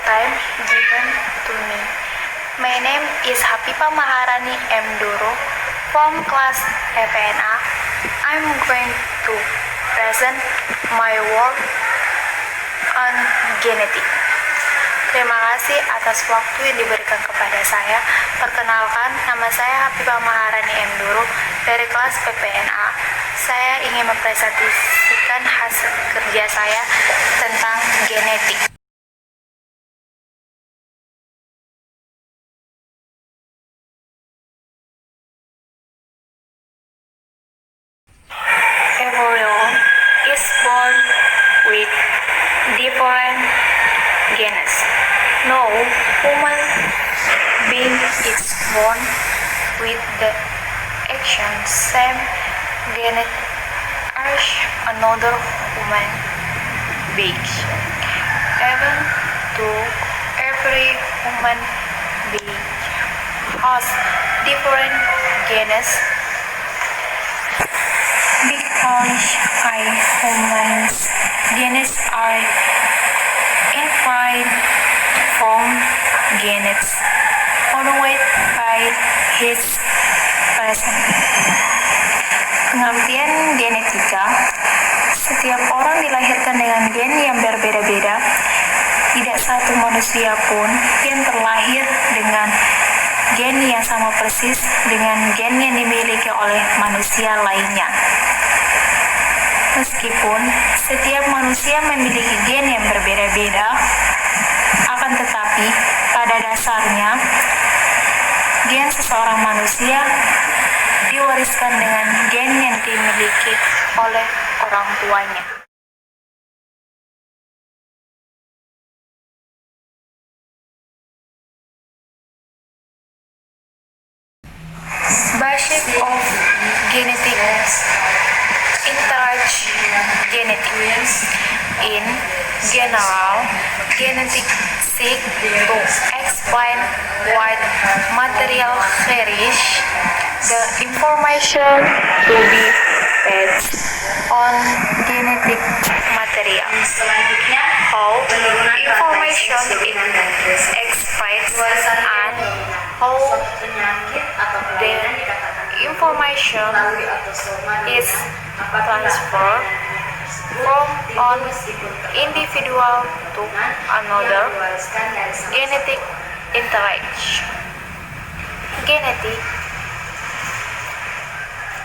time given to me. My name is Hapipa Maharani M. Doro from class FNA. I'm going to present my work on genetic. Terima kasih atas waktu yang diberikan kepada saya. Perkenalkan, nama saya Hapipa Maharani M. Doro dari kelas PPNA. Saya ingin mempresentasikan hasil kerja saya tentang genetik. Everyone is born with different genes. No human being is born with the exact same genes as another human being. Even though every human being has different genes, because humans' genes are inferred from genes produced by his person. Pengertian genetika, setiap orang dilahirkan dengan gen yang berbeda-beda. Tidak satu manusia pun yang terlahir dengan gen yang sama persis dengan gen yang dimiliki oleh manusia lainnya. Meskipun setiap manusia memiliki gen yang berbeda-beda, akan tetapi pada dasarnya gen seseorang manusia diwariskan dengan gen yang dimiliki oleh orang tuanya. Basic of genetics. Interage genetics. In general, genetics seek to explain what material carries the information to be based on genetic material. How information is expressed and how the information is transferred from one individual to another. Genetic interaction. Genetic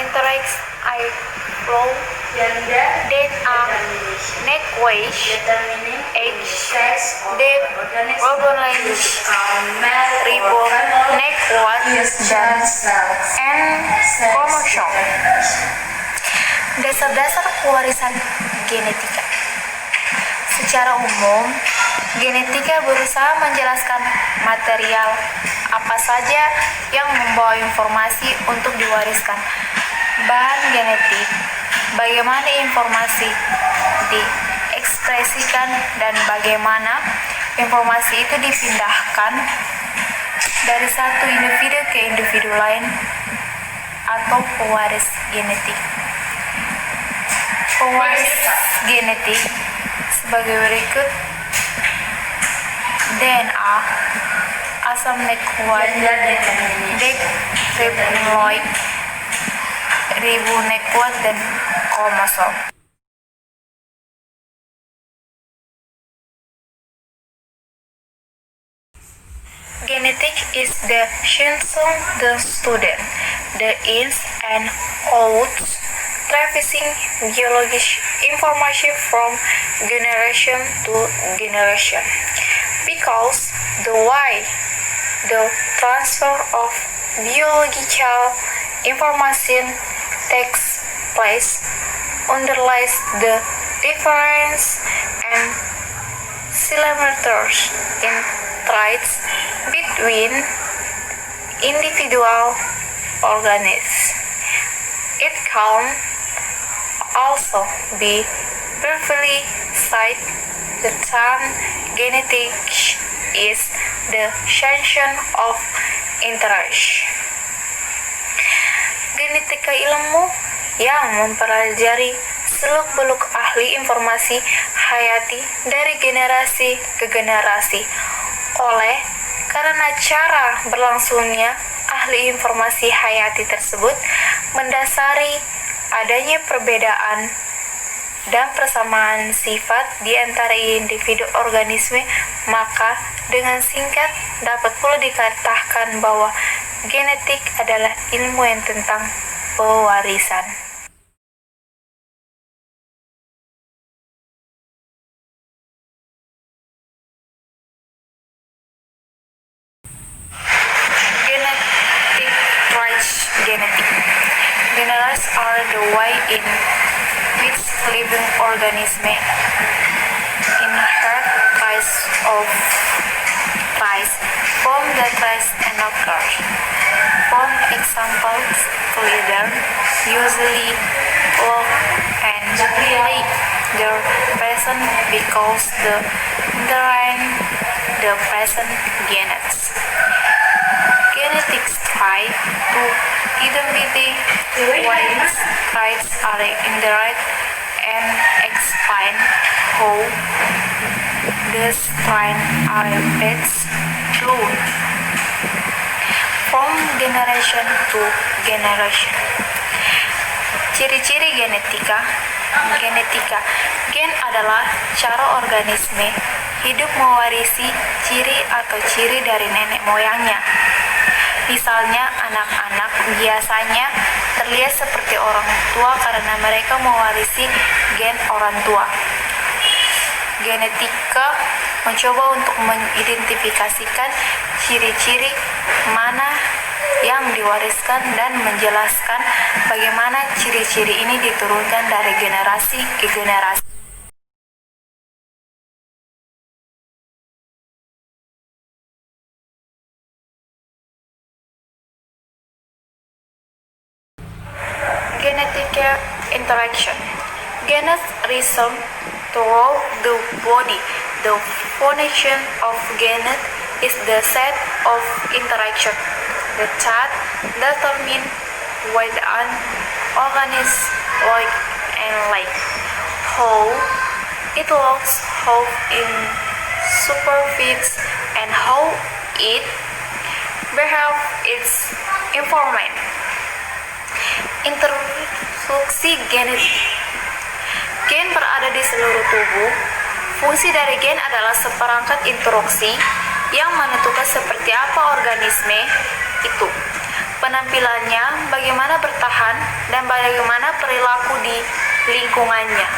interaction I flow DNA networks age the organize ribbon network and chromosome. Dasar-dasar pewarisan genetika. Secara umum, genetika berusaha menjelaskan material apa saja yang membawa informasi untuk diwariskan. Bahan genetik, bagaimana informasi diekspresikan dan bagaimana informasi itu dipindahkan dari satu individu ke individu lain atau pewaris genetik. Pewaris genetik sebagai berikut: DNA, asam nukleik, deoksiribonukleik, ribonukleik, dan kromosom. Genetics is the science of the student, the ins and outs, tracing biological information from generation to generation. Because the way the transfer of biological information takes place underlies the difference and similarities in traits between individual organisms. It can also be briefly said the term genetics is the science of interest. Genetika ilmu yang mempelajari seluk-beluk ahli informasi hayati dari generasi ke generasi. Karena cara berlangsungnya ahli informasi hayati tersebut mendasari adanya perbedaan dan persamaan sifat di antara individu organisme, maka dengan singkat dapat pula dikatakan bahwa genetik adalah ilmu yang tentang pewarisan. Genetic traits. Genera are the way in which living organisms inherit traits from the traits and occur. For example, leader usually walk and play their present because the present genetics. Genetics try to identify which traits are indirect and explain how these traits are passed through from generation to generation. Ciri-ciri genetika. Gen adalah cara organisme hidup mewarisi ciri atau ciri dari nenek moyangnya. Misalnya, anak-anak biasanya terlihat seperti orang tua karena mereka mewarisi gen orang tua. Genetika mencoba untuk mengidentifikasikan ciri-ciri mana yang diwariskan dan menjelaskan bagaimana ciri-ciri ini diturunkan dari generasi ke generasi. Genetic interaction. Genes reason throughout the body. The foundation of genes is the set of interaction that determine what an organism like and like, how it looks, how it superfits, and how it behaves its environment. Instruksi genetik. Gen berada di seluruh tubuh. Fungsi dari gen adalah seperangkat instruksi yang menentukan seperti apa organisme itu, penampilannya, bagaimana bertahan, dan bagaimana perilaku di lingkungannya.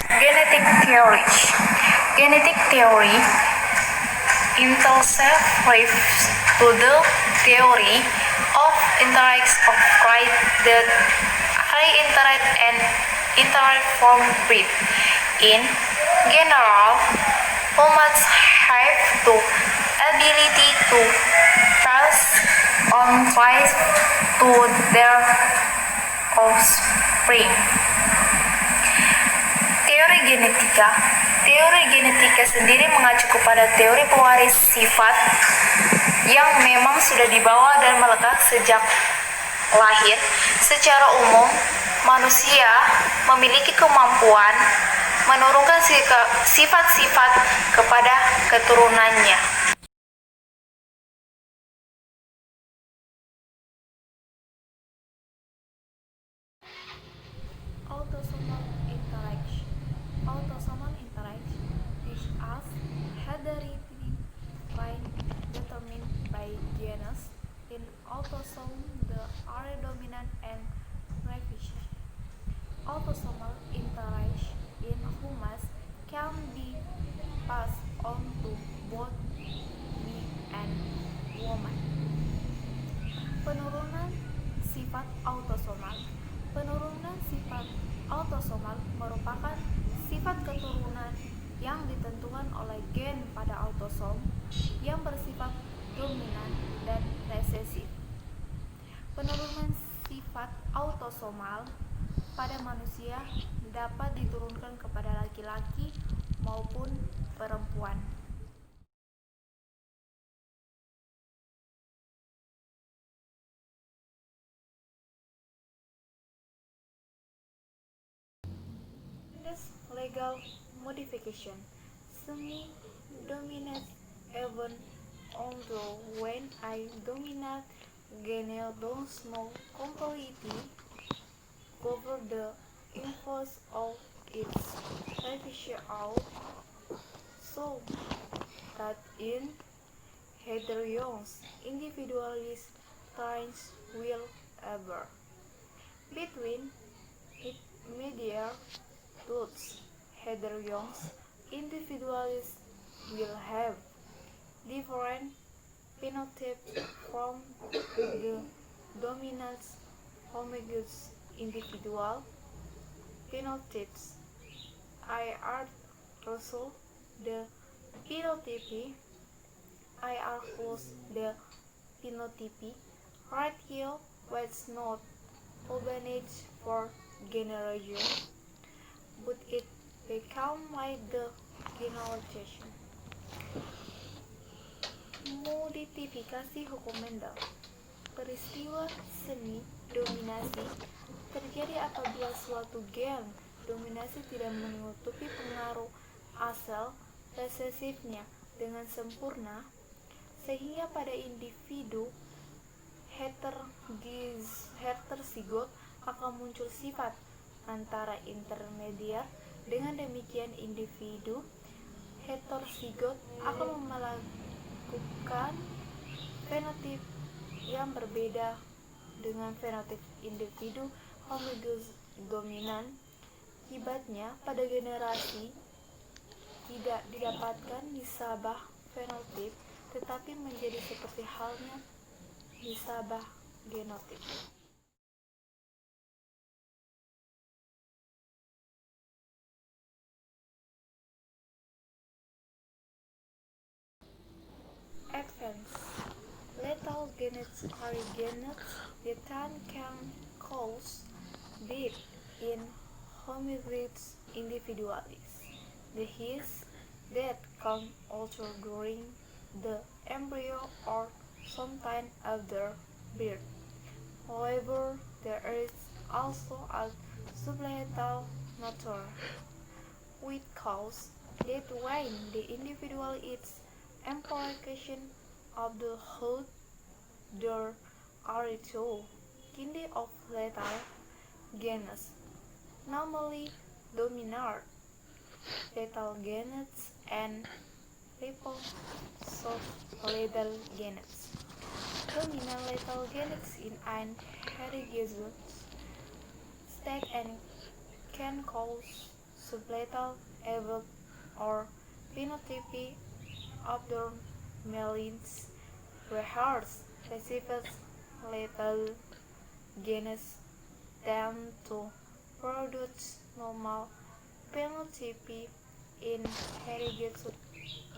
Genetic theory. Genetic theory refers to the theory of interaction of traits that are interact and interact from breed. In general, humans have the ability to pass on traits to their offspring. Teori genetika sendiri mengacu kepada teori pewaris sifat yang memang sudah dibawa dan melekat sejak lahir. Secara umum, manusia memiliki kemampuan menurunkan sifat-sifat kepada keturunannya. Autosomal interaction is as hereditary trait determined by genes in autosome that are dominant and recessive. Autosomal interaction in humans can be passed on to both men and women. Penurunan sifat autosomal. Penurunan sifat autosomal merupakan sifat keturunan yang ditentukan oleh gen pada autosom yang bersifat dominan dan resesif. Penurunan sifat autosomal pada manusia dapat diturunkan kepada laki-laki maupun perempuan. legal modification. Semi-dominant even although when I dominate Guinea does not completely cover the impulse of its artificial, so that in heterogeneous individualist times will ever between medial truths. Heterogeneous individualists will have different phenotypes from the dominant homogeneous individual phenotypes. I are also the phenotype I are close the phenotype right here was not organized for generation, but it became like the generalization. Modifikasi hukum Mendel. Peristiwa seni dominasi terjadi apabila suatu gen dominasi tidak menutupi pengaruh asal resesifnya dengan sempurna, sehingga pada individu heterozigot akan muncul sifat antara intermediar. Dengan demikian individu heterozigot akan melakukan fenotip yang berbeda dengan fenotip individu homologous dominan. Akibatnya pada generasi tidak didapatkan nisabah fenotip, tetapi menjadi seperti halnya nisabah genotip. Advanced lethal genetics are genetics that can cause death in homozygous individuals. This death can occur during the embryo or sometime after birth. However, there is also a sublethal nature, which causes death when the individual is amplification of the hood. There are two kinds of lethal genetics, namely dominant lethal genetics and lethal genetics. Dominant lethal genetics in an heterozygous state and can cause sublethal event or phenotype abnormalities, whereas recessive lethal genetics tend to produce normal phenotype in heterozygous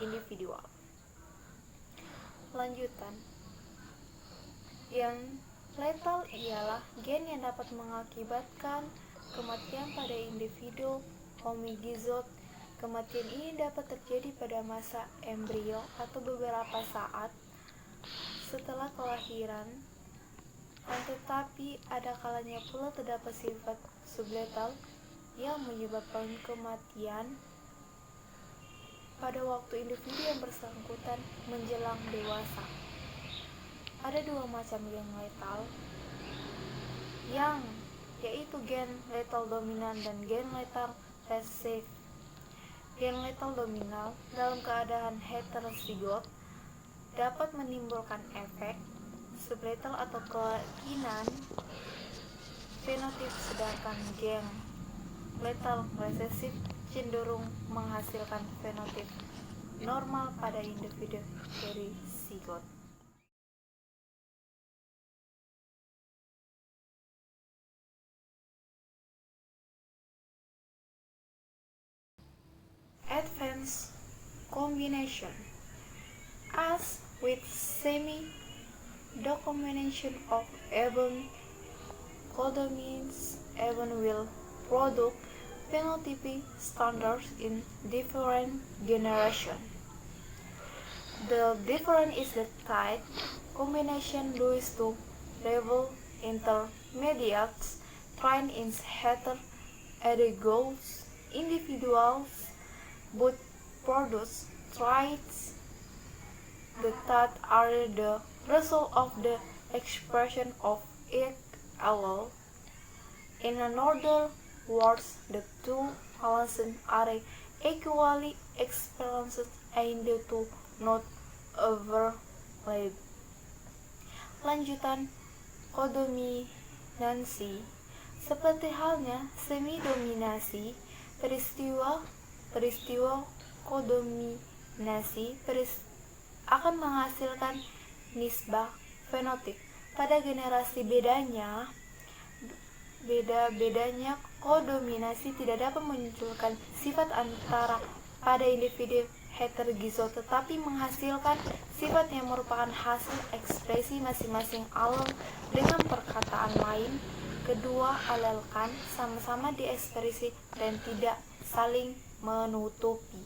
individual. Lanjutan. Yang lethal ialah gen yang dapat mengakibatkan kematian pada individu homozygous. Kematian ini dapat terjadi pada masa embrio atau beberapa saat setelah kelahiran, tetapi ada kalanya pula terdapat sifat sublethal yang menyebabkan kematian pada waktu individu yang bersangkutan menjelang dewasa. Ada dua macam gen lethal, yaitu gen lethal dominan dan gen lethal resesif. Gen lethal dominal dalam keadaan heterozigot dapat menimbulkan efek sublethal atau kelainan fenotip, sedangkan gen lethal resesif cenderung menghasilkan fenotip normal pada individu heterozigot. Advanced combination. As with semi-domination of even codominants, even will produce phenotypic standards in different generations. The difference is the type combination leads to level intermediate train in heterozygotes individuals both produce traits that are the result of the expression of each allele. In other words, the two alleles are equally experienced and do not overlap. Lanjutan kodominansi. Seperti halnya semi-dominasi, peristiwa kodominasi akan menghasilkan nisbah fenotip. Pada generasi bedanya kodominasi tidak dapat memunculkan sifat antara pada individu heterozigot, tetapi menghasilkan sifat yang merupakan hasil ekspresi masing-masing alel. Dengan perkataan lain, kedua alel kan sama-sama diekspresi dan tidak saling menutupi.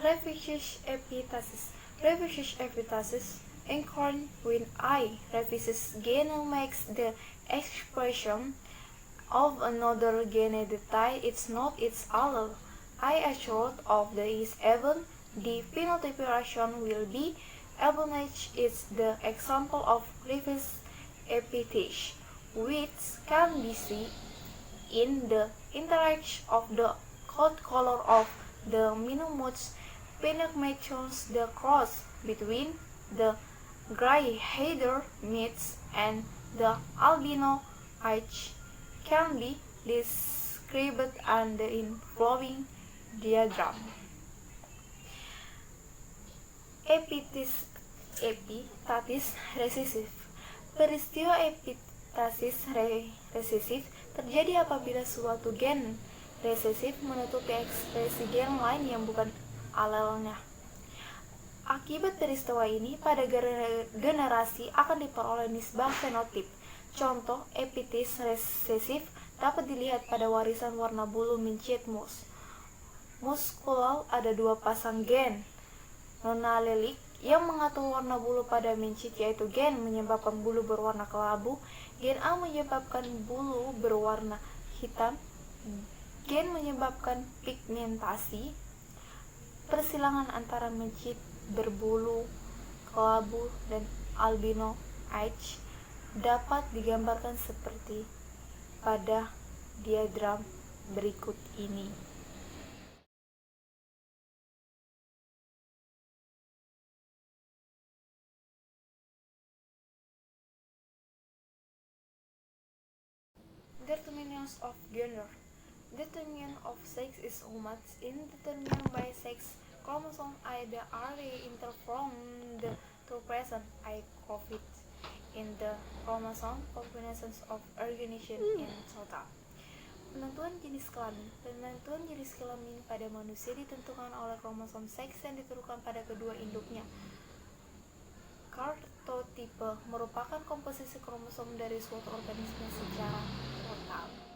Reficious epitasis. Reficious epitasis occurs when I reficious gene makes the expression of another gene that it's not its allele. I assure of the is event, the phenotypation will be Ebonage is the example of reverse epitasis, which can be seen in the interaction of the coat color of the monomodes pigmentations. The cross between the gray-headed mites and the albino H can be described under in following diagram. Epitasis resesif. Peristiwa epitasis resesif terjadi apabila suatu gen resesif menutupi ekspresi gen lain yang bukan alelnya. Akibat peristiwa ini, pada generasi akan diperoleh nisbah fenotip. Contoh epitasis resesif dapat dilihat pada warisan warna bulu mencit muskulal. Ada dua pasang gen nonalelik yang mengatur warna bulu pada mencit, yaitu gen menyebabkan bulu berwarna kelabu, gen A menyebabkan bulu berwarna hitam, gen menyebabkan pigmentasi. Persilangan antara mencit berbulu kelabu dan albino H dapat digambarkan seperti pada diagram berikut ini. Determinants of gender. Determinant of sex is homage indeterminate by sex chromosome. The array inter from the two present COVID in the chromosome combinations of organism in total. Penentuan jenis kelamin. Penentuan jenis kelamin pada manusia ditentukan oleh kromosom seks yang diturunkan pada kedua induknya. Kartotipe merupakan komposisi kromosom dari suatu organisme secara total.